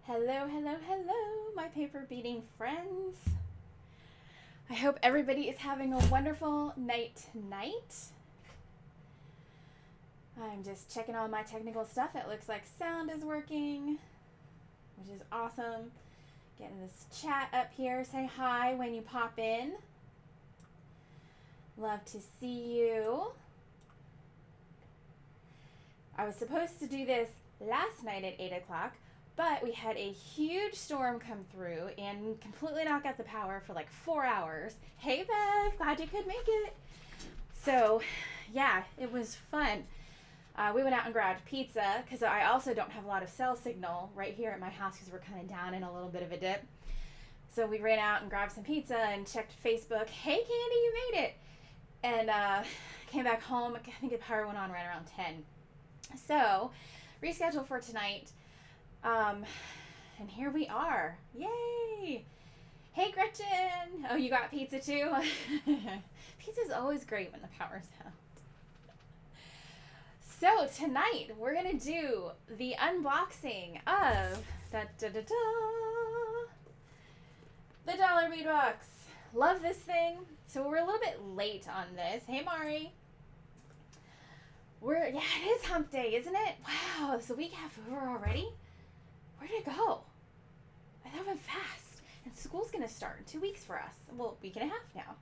Hello, hello, hello, my paper beading friends. I hope everybody is having a wonderful night tonight. I'm just checking all my technical stuff. It looks like sound is working, which is awesome. Getting this chat up here. Say hi when you pop in. Love to see you. I was supposed to do this last night at 8 o'clock, but we had a huge storm come through and completely knock out the power for like 4 hours. Hey Bev, glad you could make it. So yeah, it was fun. We went out and grabbed pizza because I also don't have a lot of cell signal right here at my house because we're kind of down in a little bit of a dip. So we ran out and grabbed some pizza and checked Facebook. Hey Candy, you made it. And came back home. I think the power went on right around 10. So rescheduled for tonight. And here we are. Yay! Hey Gretchen! Oh, you got pizza too? Pizza's always great when the power's out. So tonight we're gonna do the unboxing of the dollar bead box. Love this thing. So we're a little bit late on this. Hey Mari. Yeah, it is hump day, isn't it? Wow, it's a week half over already. Where'd it go? That went fast. And school's gonna start in 2 weeks for us. Well, a week and a half now.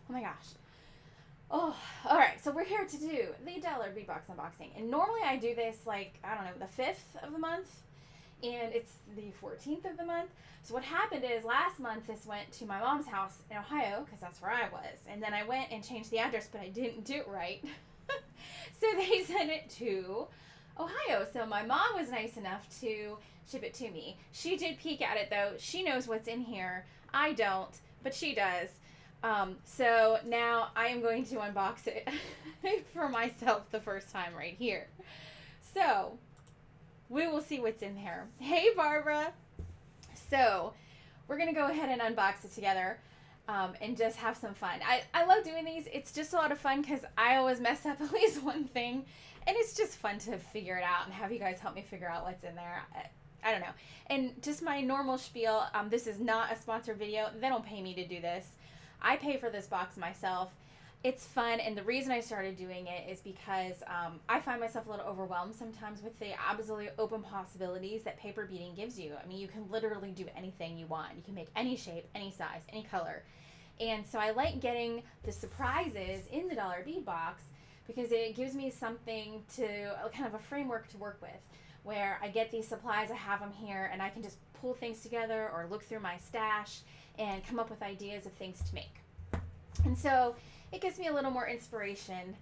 Oh my gosh. Oh, all right. So we're here to do the dollar bead box unboxing. And normally I do this like, I don't know, the 5th of the month. And it's the 14th of the month. So what happened is last month this went to my mom's house in Ohio because that's where I was. And then I went and changed the address, but I didn't do it right. So they sent it to Ohio. So my mom was nice enough to ship it to me. She did peek at it though. She knows what's in here. I don't, but she does. So now I am going to unbox it for myself the first time right here. So we will see what's in there. Hey Barbara. So we're going to go ahead and unbox it together. And just have some fun. I love doing these. It's just a lot of fun because I always mess up at least one thing. And it's just fun to figure it out and have you guys help me figure out what's in there. I don't know. And just my normal spiel, this is not a sponsored video. They don't pay me to do this. I pay for this box myself. It's fun, and the reason I started doing it is because I find myself a little overwhelmed sometimes with the absolutely open possibilities that paper beading gives you. I mean, you can literally do anything you want. You can make any shape, any size, any color. And so I like getting the surprises in the dollar bead box because it gives me something to, kind of a framework to work with, where I get these supplies, I have them here, and I can just pull things together or look through my stash and come up with ideas of things to make. And so it gives me a little more inspiration,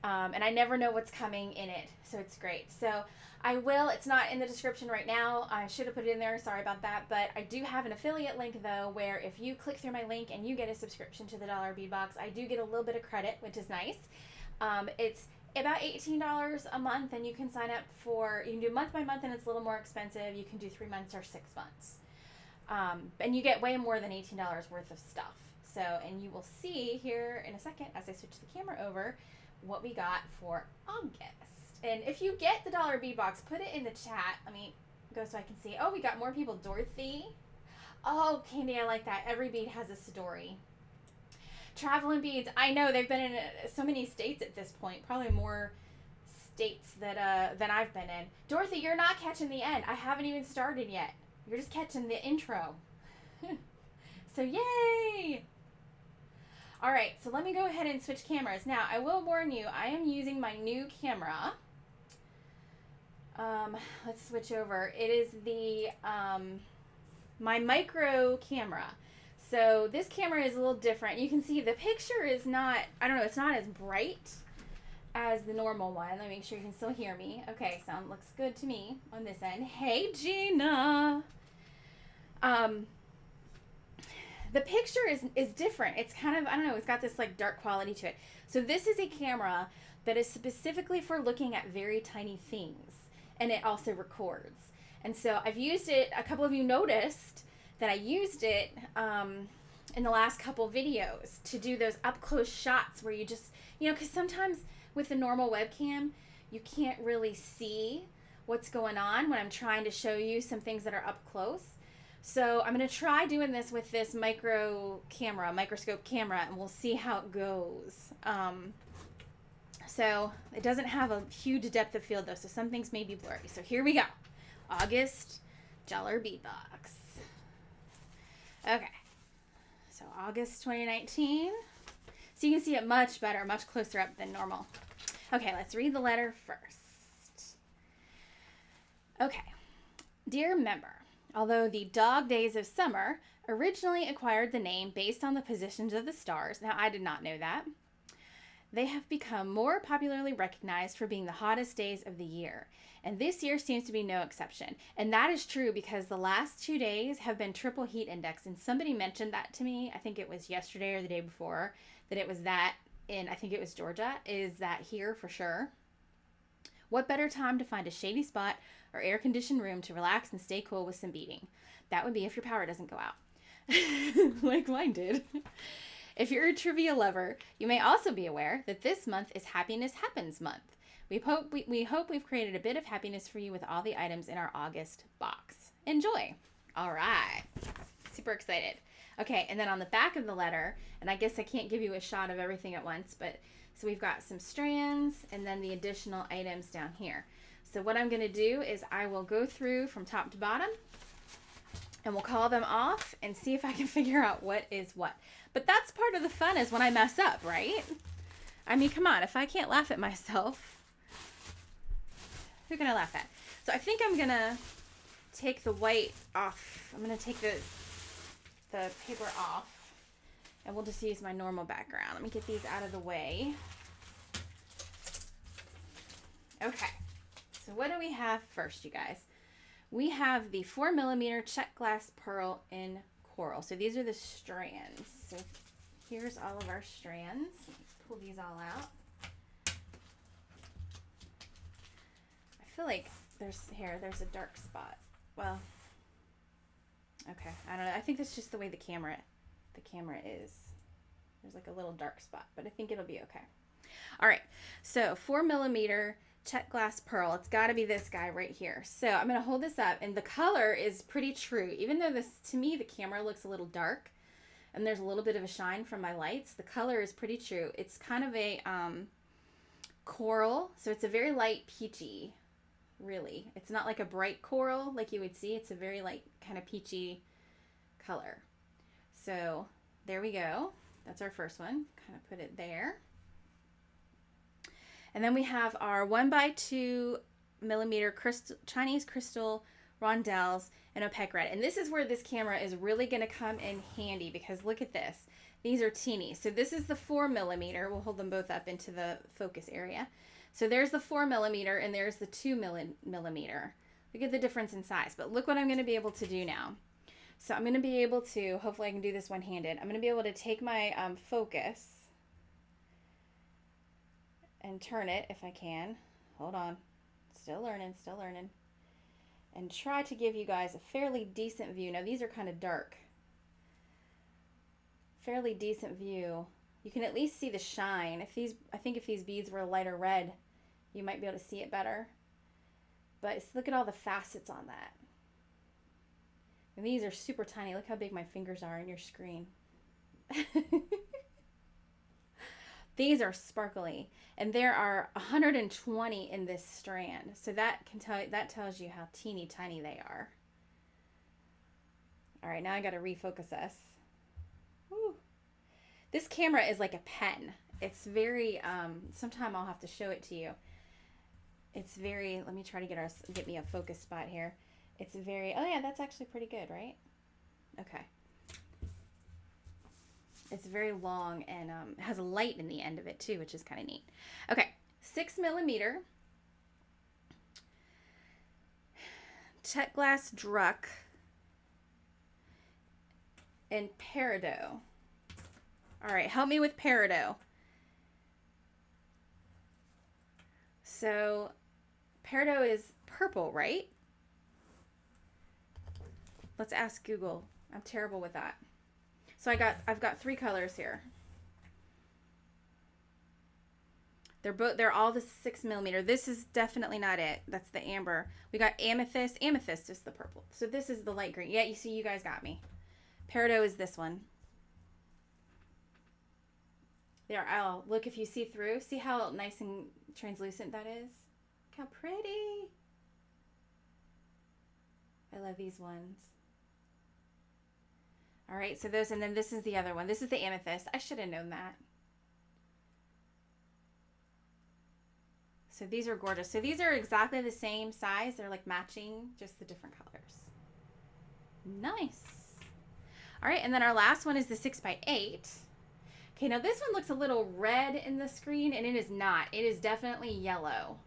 and I never know what's coming in it, so it's great. So it's not in the description right now. I should have put it in there, sorry about that, but I do have an affiliate link though, where if you click through my link and you get a subscription to the dollar bead box, I do get a little bit of credit, which is nice. It's about $18 a month, and you can sign up you can do month by month, and it's a little more expensive. You can do 3 months or 6 months. And you get way more than $18 worth of stuff. So, and you will see here in a second as I switch the camera over what we got for August. And if you get the dollar bead box, put it in the chat. Let me go so I can see. Oh, we got more people. Dorothy. Oh, Candy, I like that. Every bead has a story. Traveling beads. I know they've been in so many states at this point. Probably more states than I've been in. Dorothy, you're not catching the end. I haven't even started yet. You're just catching the intro. So yay! All right, so let me go ahead and switch cameras. Now, I will warn you, I am using my new camera. Let's switch over. It is the my micro camera. So this camera is a little different. You can see the picture is not, I don't know, it's not as bright as the normal one. Let me make sure you can still hear me. Okay, sound looks good to me on this end. Hey, Gina. The picture is different. It's kind of, I don't know, it's got this like dark quality to it. So this is a camera that is specifically for looking at very tiny things, and it also records. And so I've used it, a couple of you noticed that I used it in the last couple videos to do those up close shots where you just, because sometimes with the normal webcam, you can't really see what's going on when I'm trying to show you some things that are up close. So I'm going to try doing this with this microscope camera, and we'll see how it goes. So it doesn't have a huge depth of field though, so some things may be blurry. So here we go. August Jeller bead box. Okay. So August 2019. So you can see it much better, much closer up than normal. Okay, let's read the letter first. Okay. Dear member, although the dog days of summer originally acquired the name based on the positions of the stars, now I did not know that, they have become more popularly recognized for being the hottest days of the year. And this year seems to be no exception. And that is true because the last 2 days have been triple heat index. And somebody mentioned that to me, I think it was yesterday or the day before, that it was that in, I think it was Georgia, is that here for sure. What better time to find a shady spot or air-conditioned room to relax and stay cool with some beading? That would be if your power doesn't go out. Like mine did. If you're a trivia lover, you may also be aware that this month is Happiness Happens Month. We hope we've created a bit of happiness for you with all the items in our August box. Enjoy. All right. Super excited. Okay, and then on the back of the letter, and I guess I can't give you a shot of everything at once, but so we've got some strands and then the additional items down here. So what I'm going to do is I will go through from top to bottom and we'll call them off and see if I can figure out what is what. But that's part of the fun is when I mess up, right? I mean, come on, if I can't laugh at myself, who can I laugh at? So I think I'm going to take the white off. I'm going to take the paper off and we'll just use my normal background. Let me get these out of the way. Okay, so what do we have first, you guys? We have the 4mm check glass pearl in coral. So these are the strands. So here's all of our strands. Let's pull these all out. I feel like there's a dark spot. Well, okay, I don't know. I think that's just the way the camera is. There's like a little dark spot, but I think it'll be okay. All right, so 4mm check glass pearl. It's got to be this guy right here. So I'm going to hold this up, and the color is pretty true. Even though this, to me, the camera looks a little dark, and there's a little bit of a shine from my lights, the color is pretty true. It's kind of a coral, so it's a very light peachy, really. It's not like a bright coral like you would see. It's a very light kind of peachy color. So there we go. That's our first one. Kind of put it there. And then we have our 1x2mm Chinese crystal rondelles and opaque red. And this is where this camera is really going to come in handy because look at this. These are teeny. So this is the 4mm. We'll hold them both up into the focus area. So there's the 4mm and there's the 2mm. Look at the difference in size. But look what I'm going to be able to do now. So I'm going to be able to, hopefully I can do this one-handed. I'm going to be able to take my focus and turn it if I can. Hold on. Still learning. And try to give you guys a fairly decent view. Now these are kind of dark. Fairly decent view. You can at least see the shine. I think if these beads were a lighter red, you might be able to see it better. But look at all the facets on that. And these are super tiny. Look how big my fingers are on your screen. These are sparkly, and there are 120 in this strand. So that tells you how teeny tiny they are. All right, now I got to refocus us. Woo. This camera is like a pen. It's very sometime I'll have to show it to you. It's very, let me try to get me a focus spot here. It's very, oh yeah, that's actually pretty good, right? Okay. It's very long and has a light in the end of it too, which is kind of neat. Okay, 6mm check glass druck and peridot. All right, help me with peridot. So peridot is purple, right? Let's ask Google. I'm terrible with that. So I've got 3 colors here. They're all the 6mm. This is definitely not it. That's the amber. We got amethyst. Amethyst is the purple. So this is the light green. Yeah, you see, you guys got me. Peridot is this one. There, oh, look, if you see through, see how nice and translucent that is? Look how pretty. I love these ones. All right, so those, and then this is the other one. This is the amethyst. I should have known that. So these are gorgeous. So these are exactly the same size. They're like matching, just the different colors. Nice. All right, and then our last one is the 6x8. Okay, now this one looks a little red in the screen, and it is not. It is definitely yellow.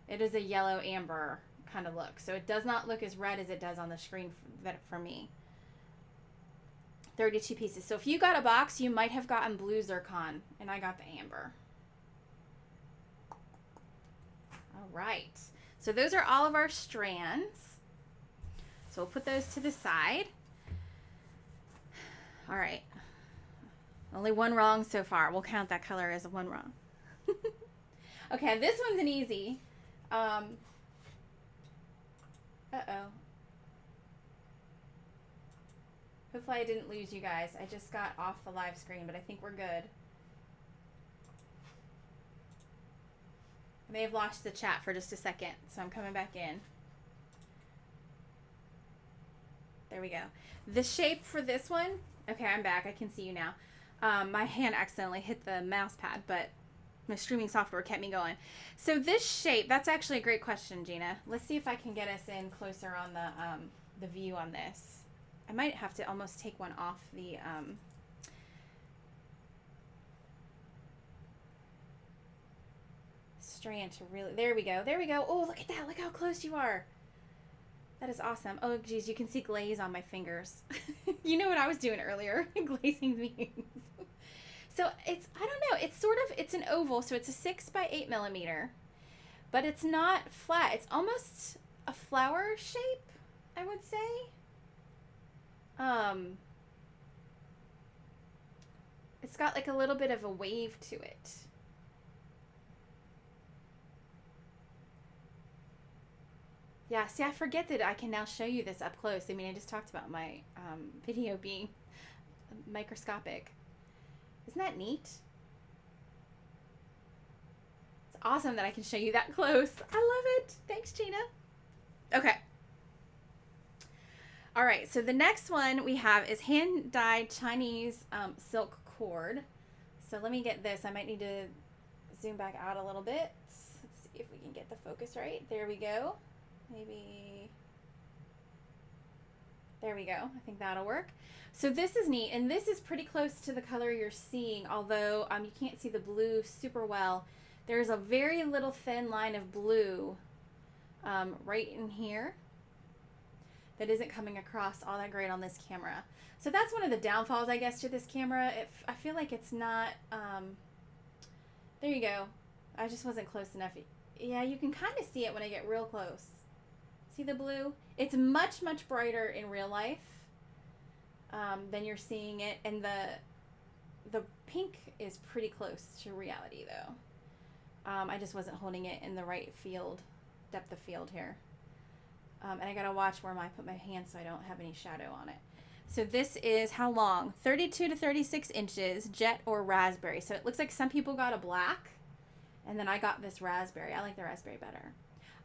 It is a yellow amber kind of look. So it does not look as red as it does on the screen for me. 32 pieces. So if you got a box, you might have gotten blue zircon, and I got the amber. All right. So those are all of our strands. So we'll put those to the side. All right. Only one wrong so far. We'll count that color as one wrong. Okay, this one's an easy. Uh-oh. Hopefully I didn't lose you guys. I just got off the live screen, but I think we're good. I may have lost the chat for just a second, so I'm coming back in. There we go. The shape for this one, okay, I'm back. I can see you now. My hand accidentally hit the mouse pad, but my streaming software kept me going. So this shape, that's actually a great question, Gina. Let's see if I can get us in closer on the view on this. I might have to almost take one off the strand to really, there we go. There we go. Oh, look at that. Look how close you are. That is awesome. Oh, geez, you can see glaze on my fingers. You know what I was doing earlier, glazing these. So it's, I don't know, it's sort of, it's an oval, so it's a 6x8mm, but it's not flat. It's almost a flower shape, I would say. It's got like a little bit of a wave to it. Yeah, see, I forget that I can now show you this up close. I mean, I just talked about my video being microscopic. Isn't that neat? It's awesome that I can show you that close. I love it. Thanks, Gina. Okay. All right, so the next one we have is hand-dyed Chinese silk cord. So let me get this. I might need to zoom back out a little bit. Let's see if we can get the focus right. There we go. Maybe, there we go. I think that'll work. So this is neat, and this is pretty close to the color you're seeing, although you can't see the blue super well. There's a very little thin line of blue right in here that isn't coming across all that great on this camera. So that's one of the downfalls, I guess, to this camera. I feel like it's not, there you go. I just wasn't close enough. Yeah, you can kind of see it when I get real close. See the blue? It's much, much brighter in real life than you're seeing it. And the pink is pretty close to reality, though. I just wasn't holding it in the right field, depth of field here. And I gotta watch where I put my hand so I don't have any shadow on it. So this is how long? 32 to 36 inches, jet or raspberry. So it looks like some people got a black, and then I got this raspberry. I like the raspberry better.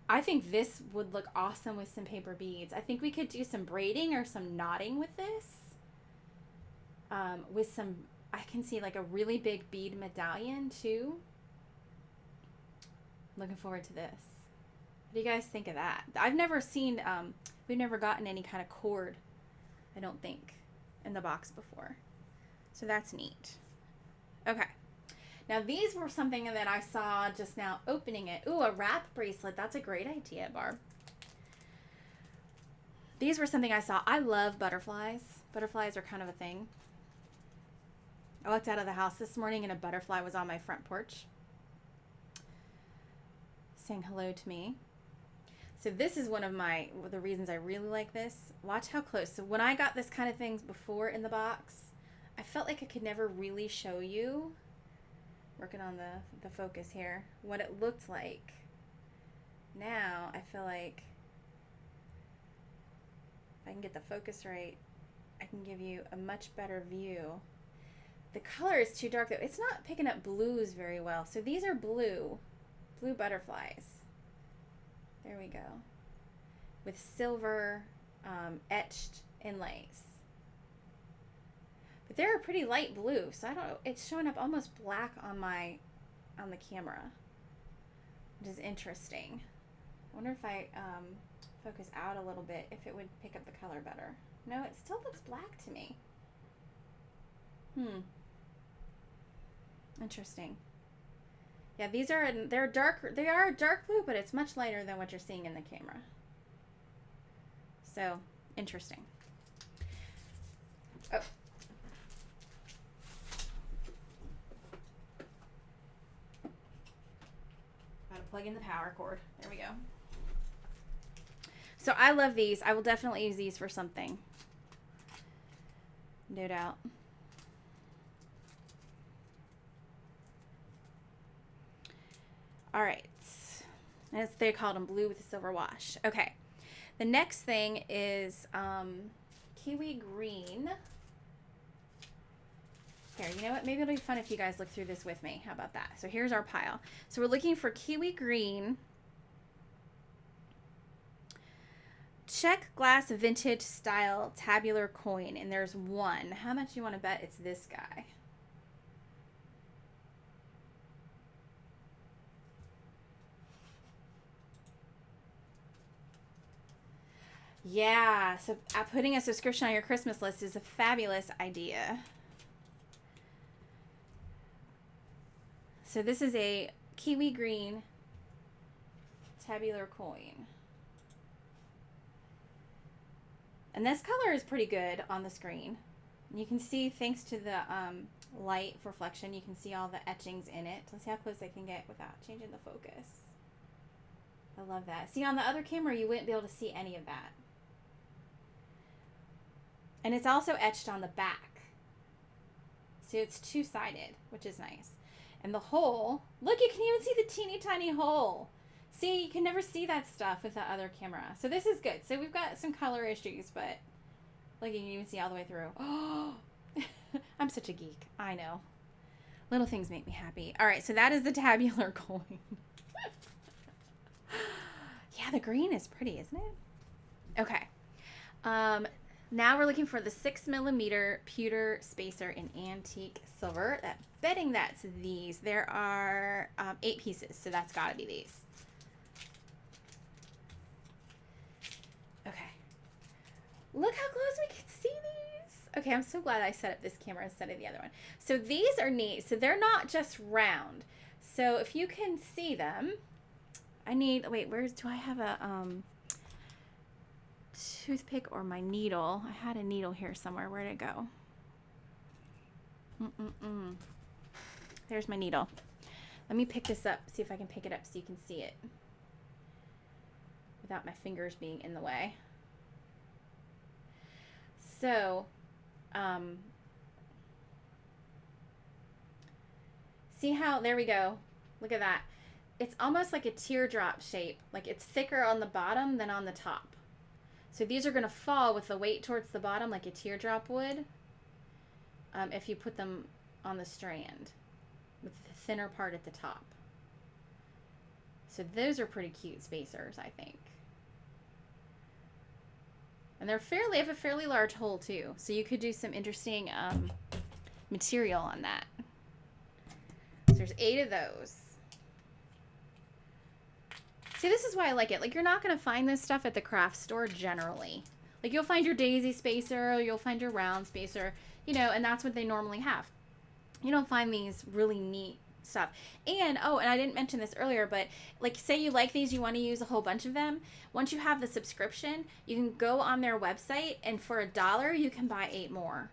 I think this would look awesome with some paper beads. I think we could do some braiding or some knotting with this. With some, I can see like a really big bead medallion too. Looking forward to this. What do you guys think of that? I've never seen, we've never gotten any kind of cord, I don't think, in the box before. So that's neat. Okay. Now these were something that I saw just now opening it. Ooh, a wrap bracelet. That's a great idea, Barb. These were something I saw. I love butterflies. Butterflies are kind of a thing. I walked out of the house this morning and a butterfly was on my front porch saying hello to me. So this is one of the reasons I really like this. Watch how close. So when I got this kind of things before in the box, I felt like I could never really show you working on the focus here, what it looked like. Now I feel like if I can get the focus right, I can give you a much better view. The color is too dark though. It's not picking up blues very well. So these are blue butterflies. There we go. With silver etched inlays. But they're a pretty light blue, so I don't know. It's showing up almost black on the camera, which is interesting. I wonder if I focus out a little bit, if it would pick up the color better. No, it still looks black to me. Interesting. Yeah, they're dark. They are dark blue, but it's much lighter than what you're seeing in the camera. So interesting. Oh. Gotta plug in the power cord. There we go. So I love these. I will definitely use these for something. No doubt. All right. As they called them, blue with a silver wash. Okay. The next thing is kiwi green. Here, you know what? Maybe it'll be fun if you guys look through this with me. How about that? So here's our pile. So we're looking for kiwi green. Check glass vintage style tabular coin. And there's one. How much do you want to bet it's this guy? Yeah, so putting a subscription on your Christmas list is a fabulous idea. So this is a kiwi green tabular coin. And this color is pretty good on the screen. You can see, thanks to the light reflection, you can see all the etchings in it. Let's see how close I can get without changing the focus. I love that. See, on the other camera, you wouldn't be able to see any of that. And it's also etched on the back. So it's two-sided, which is nice. And the hole, look, you can even see the teeny tiny hole. See, you can never see that stuff with the other camera. So this is good. So we've got some color issues, but look, you can even see all the way through. Oh, I'm such a geek. I know. Little things make me happy. All right, so that is the tabular coin. Yeah, the green is pretty, isn't it? Okay. Now we're looking for the 6mm pewter spacer in antique silver. Betting that's these. There are 8 pieces, so that's got to be these. Okay. Look how close we can see these. Okay, I'm so glad I set up this camera instead of the other one. So these are neat. So they're not just round. So if you can see them, I need, wait, do I have a toothpick or my needle? I had a needle here somewhere. Where'd it go? There's my needle. Let me pick this up, see if I can pick it up so you can see it without my fingers being in the way. So, see how, there we go. Look at that. It's almost like a teardrop shape. Like it's thicker on the bottom than on the top. So these are going to fall with the weight towards the bottom like a teardrop would if you put them on the strand with the thinner part at the top. So those are pretty cute spacers, I think. And they have a fairly large hole too. So you could do some interesting material on that. So there's 8 of those. See, this is why I like it. Like, you're not going to find this stuff at the craft store generally. Like, you'll find your daisy spacer, or you'll find your round spacer, you know, and that's what they normally have. You don't find these really neat stuff. And, oh, and I didn't mention this earlier, but, like, say you like these, you want to use a whole bunch of them. Once you have the subscription, you can go on their website, and for $1, you can buy 8 more.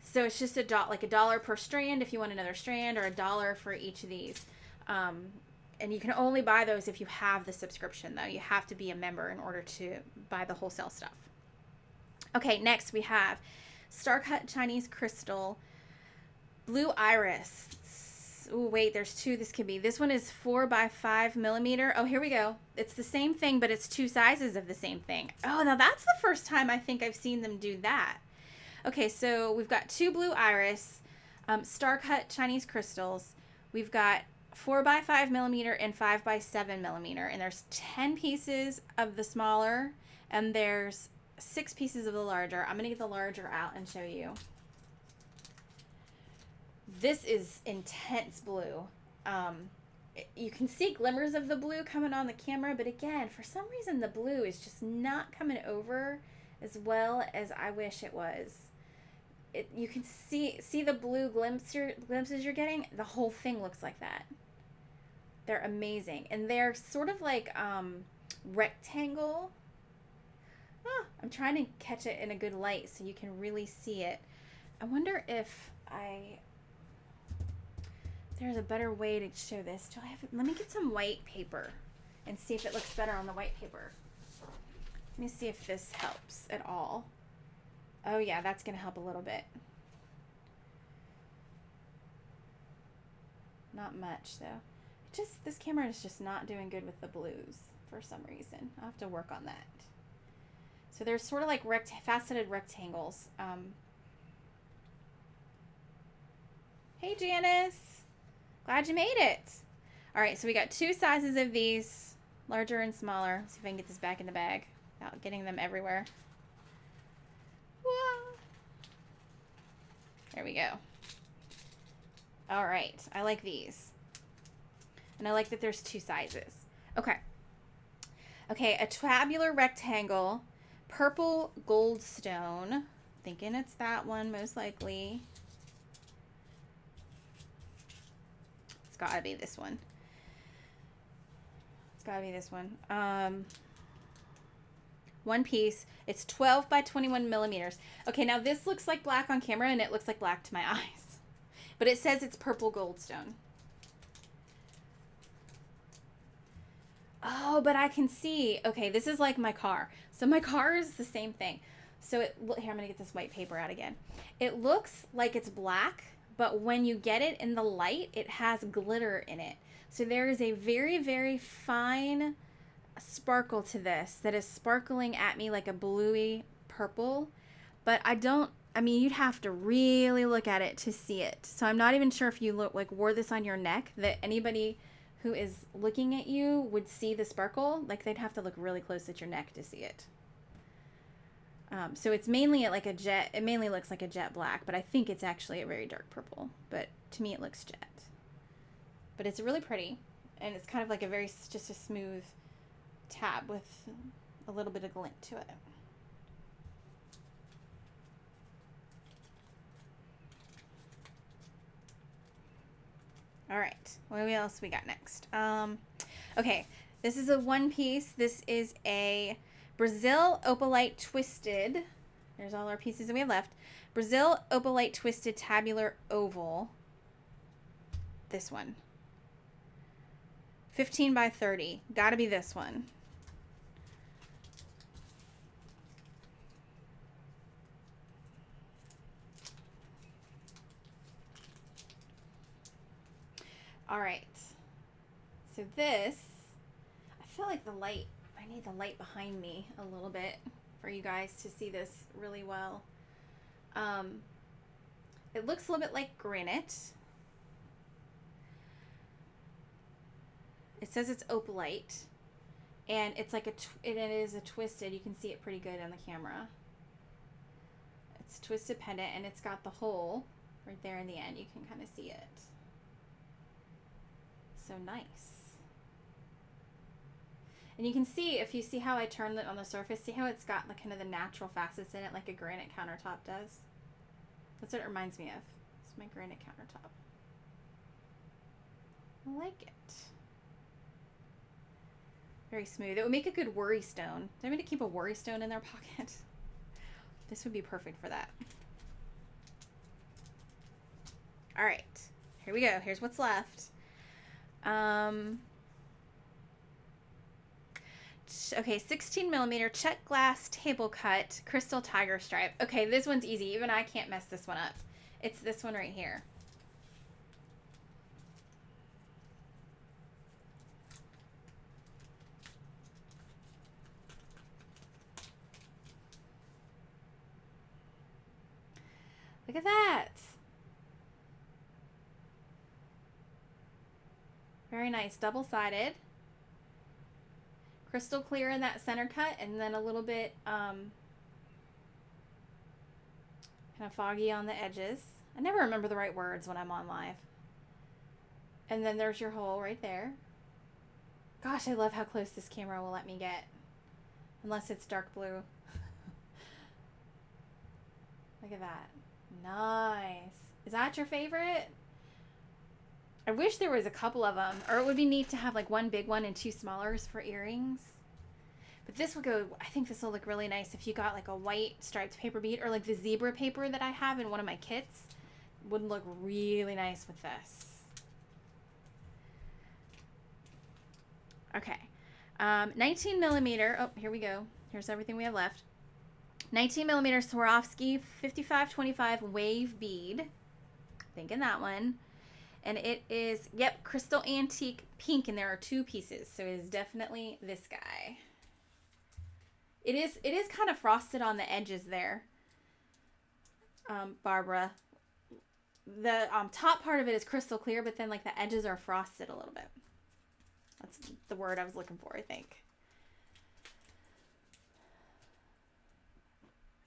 So it's just like $1 per strand if you want another strand, or $1 for each of these. And you can only buy those if you have the subscription, though. You have to be a member in order to buy the wholesale stuff. Okay, next we have Star Cut Chinese Crystal Blue Iris. Oh, wait, there's two this could be. This one is 4 by 5 millimeter. Oh, here we go. It's the same thing, but it's two sizes of the same thing. Oh, now that's the first time I think I've seen them do that. Okay, so we've got two blue iris, star cut Chinese crystals. We've got 4 by 5 millimeter and 5 by 7 millimeter, and there's 10 pieces of the smaller, and there's 6 pieces of the larger. I'm gonna get the larger out and show you. This is intense blue. You can see glimmers of the blue coming on the camera, but again, for some reason the blue is just not coming over as well as I wish it was. You can see the blue glimpses you're getting. The whole thing looks like that. They're amazing, and they're sort of like rectangle. I'm trying to catch it in a good light so you can really see it. I wonder if there's a better way to show this. Let me get some white paper and see if it looks better on the white paper. Let me see if this helps at all. Oh yeah, that's gonna help a little bit. Not much though. This camera is just not doing good with the blues for some reason. I'll have to work on that. So there's sort of like faceted rectangles. Hey Janice, glad you made it. All right, so we got two sizes of these, larger and smaller. Let's see if I can get this back in the bag without getting them everywhere. Whoa. There we go. All right, I like these. And I like that there's two sizes. Okay. Okay, a tabular rectangle, purple goldstone. Thinking it's that one, most likely. It's gotta be this one. It's gotta be this one. One piece. It's 12 by 21 millimeters. Okay, now this looks like black on camera, and it looks like black to my eyes. But it says it's purple goldstone. Oh, but I can see. Okay, this is like my car. So my car is the same thing. So here, I'm going to get this white paper out again. It looks like it's black, but when you get it in the light, it has glitter in it. So there is a very, very fine sparkle to this that is sparkling at me like a bluey purple. But you'd have to really look at it to see it. So I'm not even sure if you wore this on your neck, that anybody who is looking at you would see the sparkle. Like, they'd have to look really close at your neck to see it. So it's mainly it mainly looks like a jet black, but I think it's actually a very dark purple. But to me, it looks jet. But it's really pretty, and it's kind of like just a smooth tab with a little bit of glint to it. All right, what else we got next? Okay, this is a one piece. This is a Brazil Opalite Twisted. There's all our pieces that we have left. Brazil Opalite Twisted Tabular Oval. This one. 15 by 30. Gotta be this one. All right, so this, I feel like I need the light behind me a little bit for you guys to see this really well. It looks a little bit like granite. It says it's opalite, and it's like it is a twisted. You can see it pretty good on the camera. It's twisted pendant, and it's got the hole right there in the end. You can kind of see it. So nice. And you can see, if you see how I turned it on the surface, see how it's got kind of the natural facets in it, like a granite countertop does? That's what it reminds me of. It's my granite countertop. I like it. Very smooth. It would make a good worry stone. Do you want me to keep a worry stone in their pocket? This would be perfect for that. All right, here we go. Here's what's left. Okay, 16 millimeter check glass table cut crystal tiger stripe. Okay, this one's easy. Even I can't mess this one up. It's this one right here. Look at that. Very nice. Double-sided. Crystal clear in that center cut, and then a little bit kind of foggy on the edges. I never remember the right words when I'm on live. And then there's your hole right there. Gosh, I love how close this camera will let me get. Unless it's dark blue. Look at that. Nice. Is that your favorite? I wish there was a couple of them. Or it would be neat to have like one big one and two smallers for earrings. But this will go, I think this will look really nice if you got like a white striped paper bead, or like the zebra paper that I have in one of my kits. Would look really nice with this. Okay. 19 millimeter. Oh, here we go. Here's everything we have left. 19 millimeter Swarovski 5525 wave bead. Thinking that one. And it is, yep, crystal antique pink, and there are two pieces. So it is definitely this guy. It is kind of frosted on the edges there, Barbara. The top part of it is crystal clear, but then like the edges are frosted a little bit. That's the word I was looking for, I think.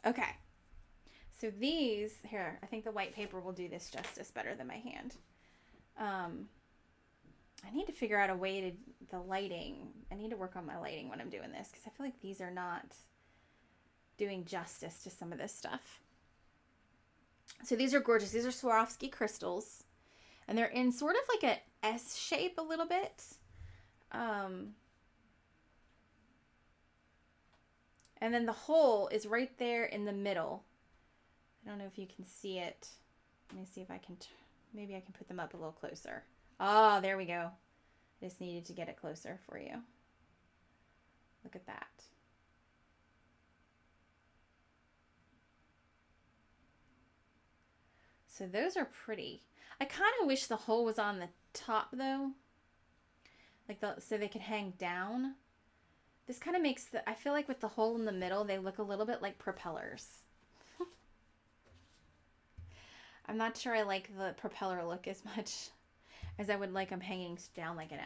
Okay. So these, here, I think the white paper will do this justice better than my hand. I need to figure out a way to, the lighting. I need to work on my lighting when I'm doing this, because I feel like these are not doing justice to some of this stuff. So these are gorgeous. These are Swarovski crystals, and they're in sort of like a S shape a little bit. And then the hole is right there in the middle. I don't know if you can see it. Let me see if I can, maybe I can put them up a little closer. Oh, there we go. I just needed to get it closer for you. Look at that. So those are pretty. I kind of wish the hole was on the top though. Like so they could hang down. This kind of makes I feel like with the hole in the middle, they look a little bit like propellers. I'm not sure I like the propeller look as much as I would like them hanging down like an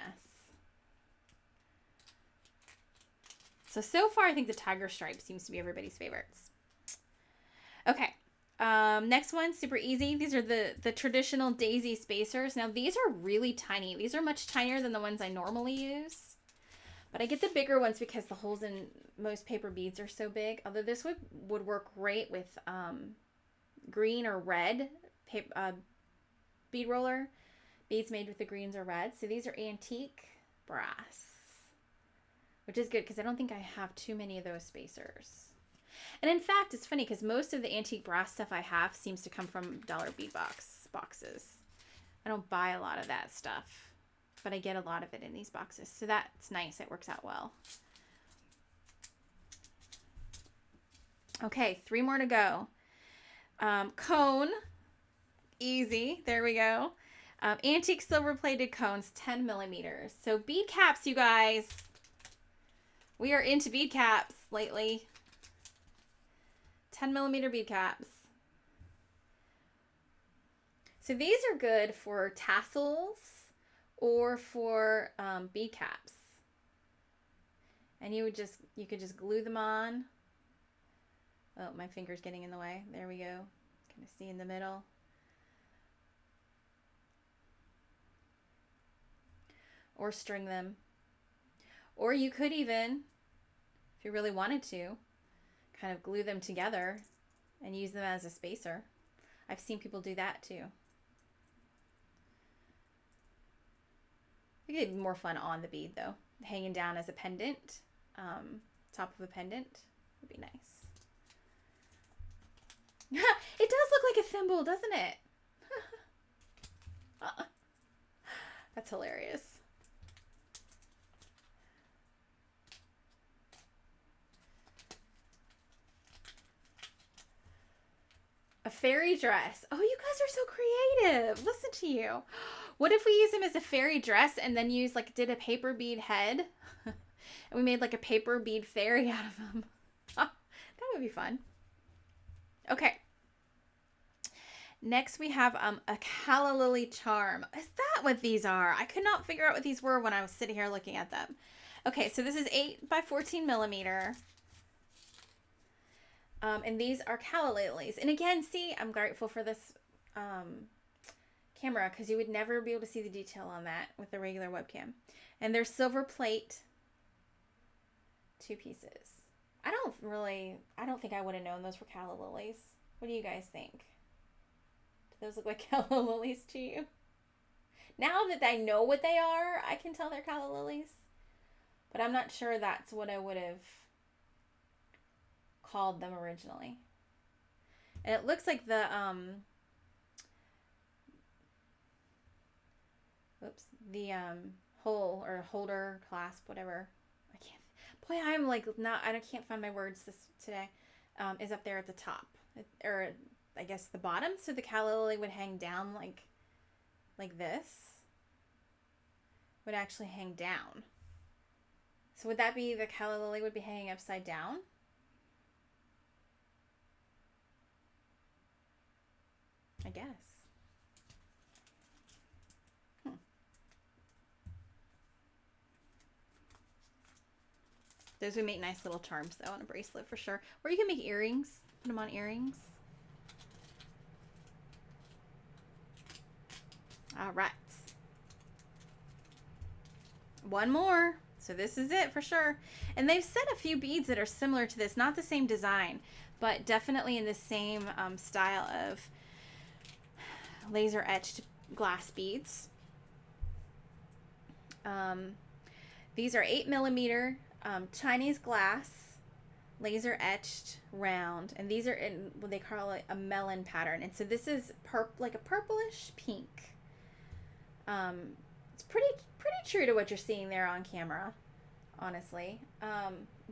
S. So far I think the tiger stripe seems to be everybody's favorites. Okay. Next one, super easy. These are the traditional daisy spacers. Now these are really tiny. These are much tinier than the ones I normally use. But I get the bigger ones because the holes in most paper beads are so big. Although this would work great with green or red bead roller. Beads made with the greens or reds. So these are antique brass. Which is good because I don't think I have too many of those spacers. And in fact, it's funny because most of the antique brass stuff I have seems to come from dollar bead boxes. I don't buy a lot of that stuff, but I get a lot of it in these boxes. So that's nice. It works out well. Okay, 3 more to go. Cone. Easy. There we go. Antique silver plated cones, 10 millimeters. So bead caps, you guys. We are into bead caps lately. 10 millimeter bead caps. So these are good for tassels or for bead caps. And you could just glue them on. Oh, my finger's getting in the way. There we go. Kind of see in the middle. Or string them. Or you could even, if you really wanted to, kind of glue them together and use them as a spacer. I've seen people do that too. I think it'd be more fun on the bead though. Hanging down as a pendant, top of a pendant would be nice. It does look like a thimble, doesn't it? That's hilarious. A fairy dress. Oh, you guys are so creative. Listen to you. What if we use them as a fairy dress and then did a paper bead head? And we made like a paper bead fairy out of them. That would be fun. Okay. Next we have a calla lily charm. Is that what these are? I could not figure out what these were when I was sitting here looking at them. Okay, so this is 8 by 14 millimeter. And these are calla lilies. And again, see, I'm grateful for this camera because you would never be able to see the detail on that with the regular webcam. And they're silver plate, 2 pieces. I don't think I would have known those were calla lilies. What do you guys think? Do those look like calla lilies to you? Now that I know what they are, I can tell they're calla lilies. But I'm not sure that's what I would have called them originally. And it looks like the hole or holder, clasp, whatever. I can't find my words today. Is up there at the top, or I guess the bottom. So the calla lily would hang down like this. Would actually hang down. So would that be the calla lily would be hanging upside down? I guess. Those would make nice little charms, though, on a bracelet for sure. Or you can make earrings. Put them on earrings. All right. One more. So this is it for sure. And they've set a few beads that are similar to this. Not the same design, but definitely in the same style of laser etched glass beads. These are 8 millimeter Chinese glass, laser etched round, and these are in what they call a melon pattern. And so this is like a purplish pink. It's pretty true to what you're seeing there on camera, honestly.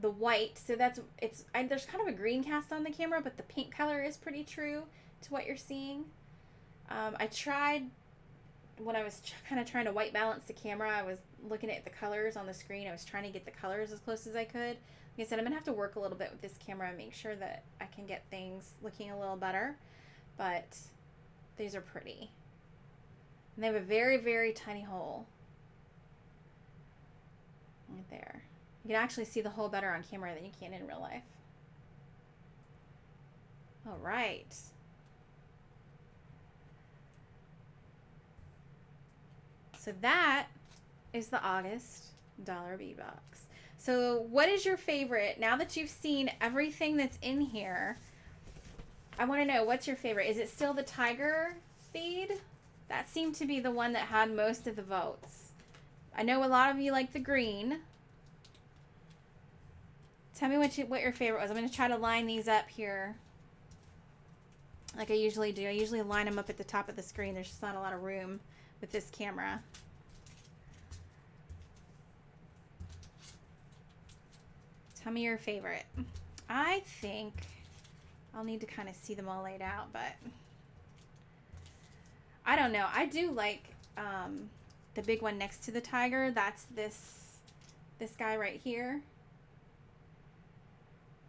The white, so there's kind of a green cast on the camera, but the pink color is pretty true to what you're seeing. I tried when I was kind of trying to white balance the camera. I was looking at the colors on the screen. I was trying to get the colors as close as I could. Like I said, I'm gonna have to work a little bit with this camera and make sure that I can get things looking a little better, but these are pretty. And they have a very, very tiny hole right there. You can actually see the hole better on camera than you can in real life. All right. So that is the August dollar bead box. So what is your favorite? Now that you've seen everything that's in here, I want to know, what's your favorite? Is it still the tiger bead? That seemed to be the one that had most of the votes. I know a lot of you like the green. Tell me what your favorite was. I'm going to try to line these up here like I usually do. I usually line them up at the top of the screen. There's just not a lot of room with this camera. Tell me your favorite. I think I'll need to kind of see them all laid out, but I don't know. I do like the big one next to the tiger. That's this guy right here.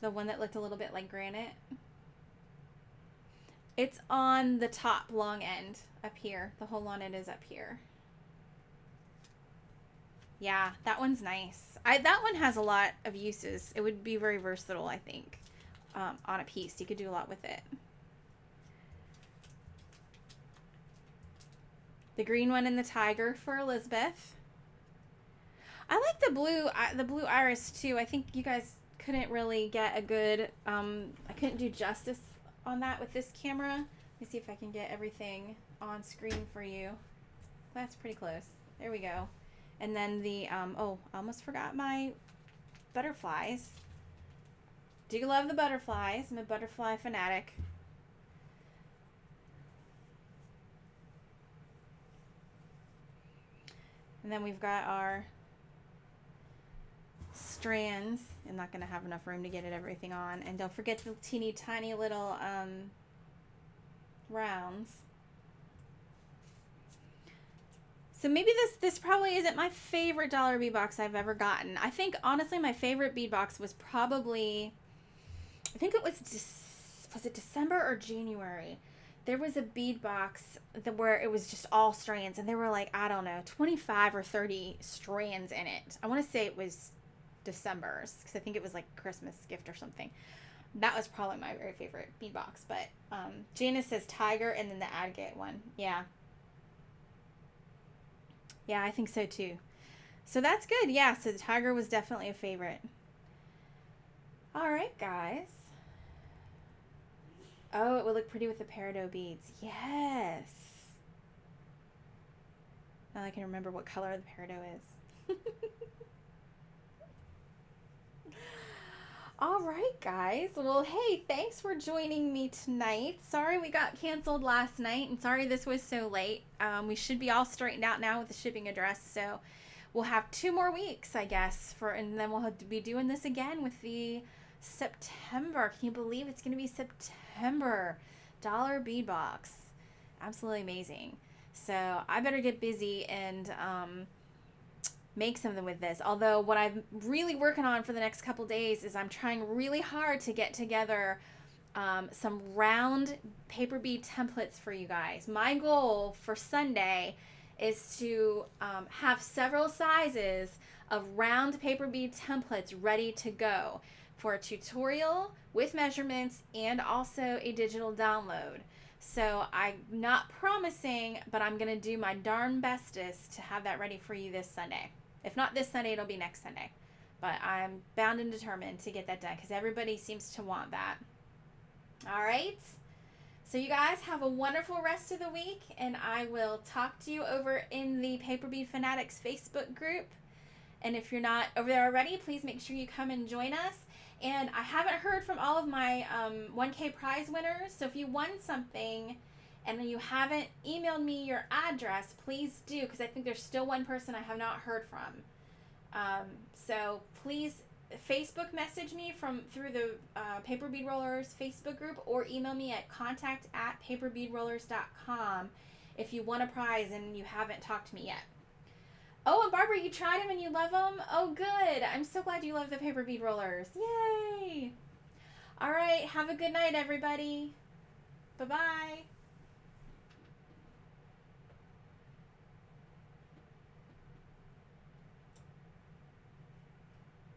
The one that looked a little bit like granite. It's on the top long end up here. The hole on it is up here. Yeah, that one's nice. That one has a lot of uses. It would be very versatile, I think, on a piece. You could do a lot with it. The green one and the tiger for Elizabeth. I like the blue iris too. I think you guys couldn't really get a good, I couldn't do justice on that with this camera. Let me see if I can get everything on screen for you. That's pretty close. There we go. And then the, oh, I almost forgot my butterflies. Do love the butterflies. I'm a butterfly fanatic. And then we've got our strands. I'm not going to have enough room to get everything on. And don't forget the teeny tiny little rounds. So maybe this probably isn't my favorite dollar bead box I've ever gotten. I think, honestly, my favorite bead box was probably, I think it was it December or January? there was a bead box where it was just all strands, and there were like, I don't know, 25 or 30 strands in it. I want to say it was December's, because I think it was like a Christmas gift or something. That was probably my very favorite bead box. But Janice says tiger and then the agate one. Yeah. Yeah, I think so too. So that's good. Yeah, so the tiger was definitely a favorite. All right, guys. Oh, it would look pretty with the peridot beads. Yes. Now I can remember what color the peridot is. All right, guys. Well, hey, thanks for joining me tonight. Sorry we got canceled last night, and sorry this was so late. We should be all straightened out now with the shipping address, so we'll have 2 more weeks, I guess, and then we'll have to be doing this again with the September. Can you believe it's going to be September dollar bead box? Absolutely amazing. So I better get busy and make something with this. Although what I'm really working on for the next couple days is I'm trying really hard to get together some round paper bead templates for you guys. My goal for Sunday is to have several sizes of round paper bead templates ready to go for a tutorial with measurements and also a digital download. So I'm not promising, but I'm going to do my darn bestest to have that ready for you this Sunday. If not this Sunday, it'll be next Sunday. But I'm bound and determined to get that done because everybody seems to want that. All right. So you guys have a wonderful rest of the week, and I will talk to you over in the Paper Bead Fanatics Facebook group. And if you're not over there already, please make sure you come and join us. And I haven't heard from all of my 1K prize winners, so if you won something and you haven't emailed me your address, please do, because I think there's still one person I have not heard from. So please Facebook message me through the Paper Bead Rollers Facebook group, or email me at contact@paperbeadrollers.com if you won a prize and you haven't talked to me yet. Oh, and Barbara, you tried them and you love them? Oh, good. I'm so glad you love the paper bead rollers. Yay. All right. Have a good night, everybody. Bye-bye.